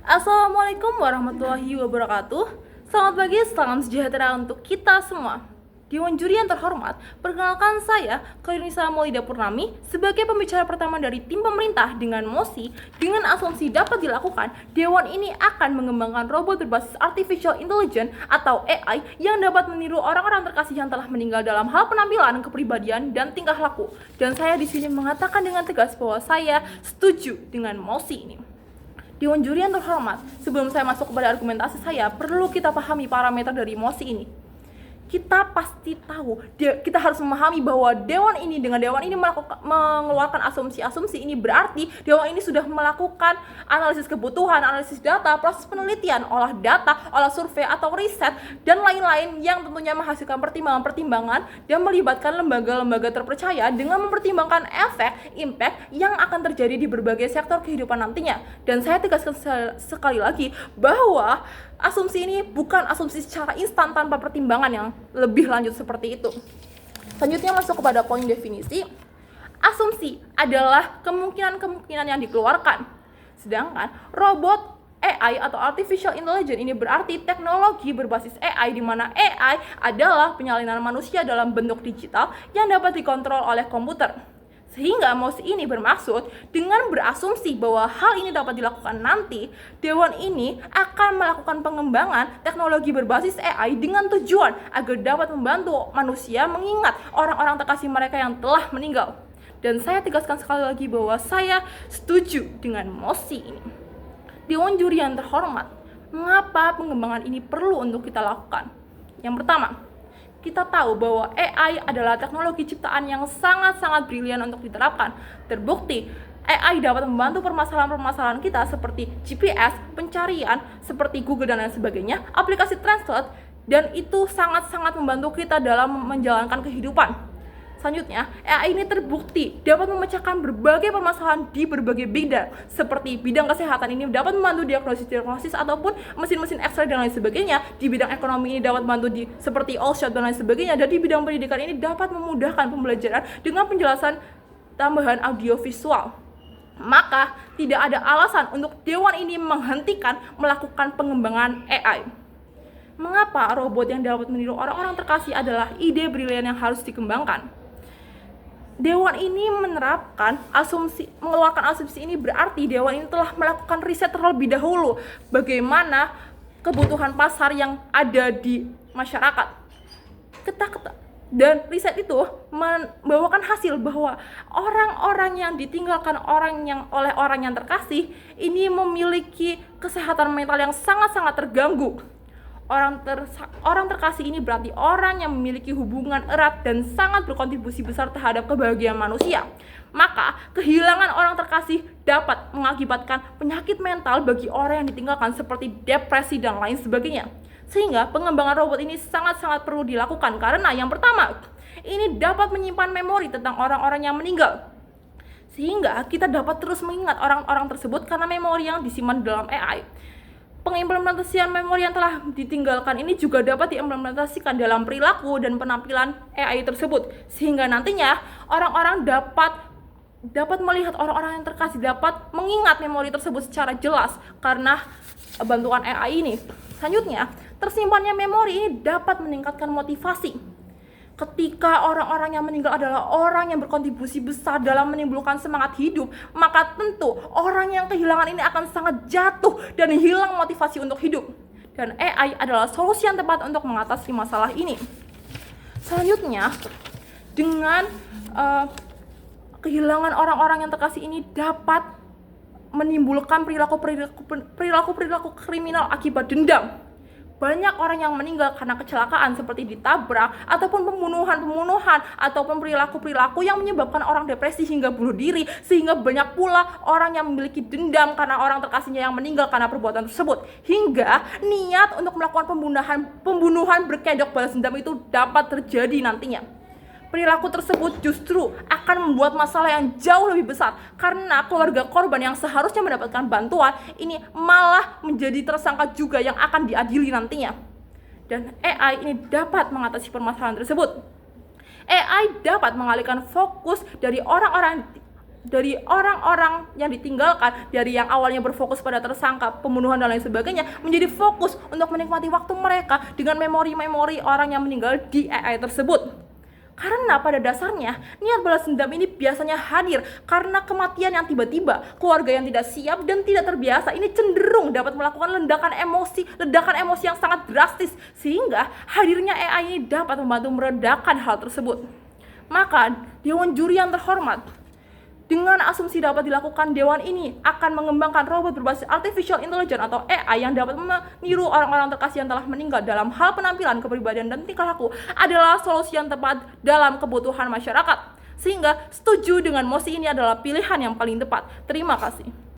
Assalamualaikum warahmatullahi wabarakatuh. Selamat pagi, salam sejahtera untuk kita semua. Dewan juri yang terhormat, perkenalkan saya, Kairunisa Maulida Purnami, sebagai pembicara pertama dari tim pemerintah dengan mosi, dengan asumsi dapat dilakukan, Dewan ini akan mengembangkan robot berbasis Artificial Intelligence atau AI yang dapat meniru orang-orang terkasih yang telah meninggal dalam hal penampilan, kepribadian, dan tingkah laku. Dan saya di sini mengatakan dengan tegas bahwa saya setuju dengan mosi ini. Dewan juri yang terhormat, sebelum saya masuk kepada argumentasi saya, perlu kita pahami parameter dari mosi ini. Kita pasti tahu, kita harus memahami bahwa dewan ini mengeluarkan asumsi-asumsi ini berarti dewan ini sudah melakukan analisis kebutuhan, analisis data, proses penelitian, olah data, olah survei atau riset dan lain-lain yang tentunya menghasilkan pertimbangan-pertimbangan dan melibatkan lembaga-lembaga terpercaya dengan mempertimbangkan efek, impact yang akan terjadi di berbagai sektor kehidupan nantinya. Dan saya tegaskan sekali lagi bahwa asumsi ini bukan asumsi secara instan tanpa pertimbangan yang lebih lanjut seperti itu. Selanjutnya masuk kepada poin definisi. Asumsi adalah kemungkinan-kemungkinan yang dikeluarkan. Sedangkan robot AI atau Artificial Intelligence ini berarti teknologi berbasis AI di mana AI adalah penyalinan manusia dalam bentuk digital yang dapat dikontrol oleh komputer. Sehingga mosi ini bermaksud dengan berasumsi bahwa hal ini dapat dilakukan nanti, dewan ini akan melakukan pengembangan teknologi berbasis AI dengan tujuan agar dapat membantu manusia mengingat orang-orang terkasih mereka yang telah meninggal. Dan saya tegaskan sekali lagi bahwa saya setuju dengan mosi ini. Dewan juri yang terhormat, mengapa pengembangan ini perlu untuk kita lakukan? Yang pertama, kita tahu bahwa AI adalah teknologi ciptaan yang sangat-sangat brilian untuk diterapkan. Terbukti, AI dapat membantu permasalahan-permasalahan kita seperti GPS, pencarian, seperti Google dan lain sebagainya, aplikasi translate, dan itu sangat-sangat membantu kita dalam menjalankan kehidupan. Selanjutnya, AI ini terbukti dapat memecahkan berbagai permasalahan di berbagai bidang, seperti bidang kesehatan ini dapat membantu diagnosis ataupun mesin-mesin X-ray dan lain sebagainya. Di bidang ekonomi ini dapat membantu seperti all shot dan lain sebagainya. Dan di bidang pendidikan ini dapat memudahkan pembelajaran dengan penjelasan tambahan audiovisual. Maka tidak ada alasan untuk dewan ini menghentikan melakukan pengembangan AI. Mengapa robot yang dapat meniru orang-orang terkasih adalah ide brilian yang harus dikembangkan? Dewan ini mengeluarkan asumsi ini berarti dewan ini telah melakukan riset terlebih dahulu bagaimana kebutuhan pasar yang ada di masyarakat. Dan riset itu membawakan hasil bahwa orang-orang yang ditinggalkan oleh orang yang terkasih ini memiliki kesehatan mental yang sangat-sangat terganggu. Orang terkasih ini berarti orang yang memiliki hubungan erat dan sangat berkontribusi besar terhadap kebahagiaan manusia. Maka, kehilangan orang terkasih dapat mengakibatkan penyakit mental bagi orang yang ditinggalkan seperti depresi dan lain sebagainya. Sehingga pengembangan robot ini sangat-sangat perlu dilakukan karena yang pertama, ini dapat menyimpan memori tentang orang-orang yang meninggal. Sehingga kita dapat terus mengingat orang-orang tersebut karena memori yang disimpan dalam AI. Pengimplementasian memori yang telah ditinggalkan ini juga dapat diimplementasikan dalam perilaku dan penampilan AI tersebut, sehingga nantinya orang-orang dapat melihat orang-orang yang terkasih dapat mengingat memori tersebut secara jelas karena bantuan AI ini. Selanjutnya, tersimpannya memori ini dapat meningkatkan motivasi. Ketika orang-orang yang meninggal adalah orang yang berkontribusi besar dalam menimbulkan semangat hidup, maka tentu orang yang kehilangan ini akan sangat jatuh dan hilang motivasi untuk hidup. Dan AI adalah solusi yang tepat untuk mengatasi masalah ini. Selanjutnya, dengan kehilangan orang-orang yang terkasih ini dapat menimbulkan perilaku kriminal akibat dendam. Banyak orang yang meninggal karena kecelakaan seperti ditabrak ataupun pembunuhan ataupun perilaku yang menyebabkan orang depresi hingga bunuh diri, sehingga banyak pula orang yang memiliki dendam karena orang terkasihnya yang meninggal karena perbuatan tersebut, hingga niat untuk melakukan pembunuhan berkedok balas dendam itu dapat terjadi nantinya. Perilaku tersebut justru akan membuat masalah yang jauh lebih besar karena keluarga korban yang seharusnya mendapatkan bantuan ini malah menjadi tersangka juga yang akan diadili nantinya. Dan AI ini dapat mengatasi permasalahan tersebut. AI dapat mengalihkan fokus dari orang-orang dari orang-orang yang ditinggalkan, dari yang awalnya berfokus pada tersangka, pembunuhan dan lain sebagainya, menjadi fokus untuk menikmati waktu mereka dengan memori-memori orang yang meninggal di AI tersebut. Karena pada dasarnya, niat balas dendam ini biasanya hadir karena kematian yang tiba-tiba, keluarga yang tidak siap dan tidak terbiasa ini cenderung dapat melakukan ledakan emosi yang sangat drastis, sehingga hadirnya AI ini dapat membantu meredakan hal tersebut. Maka, Dewan Juri yang terhormat, dengan asumsi dapat dilakukan, dewan ini akan mengembangkan robot berbasis artificial intelligence atau AI yang dapat meniru orang-orang terkasih yang telah meninggal dalam hal penampilan, kepribadian, dan tingkah laku adalah solusi yang tepat dalam kebutuhan masyarakat. Sehingga setuju dengan mosi ini adalah pilihan yang paling tepat. Terima kasih.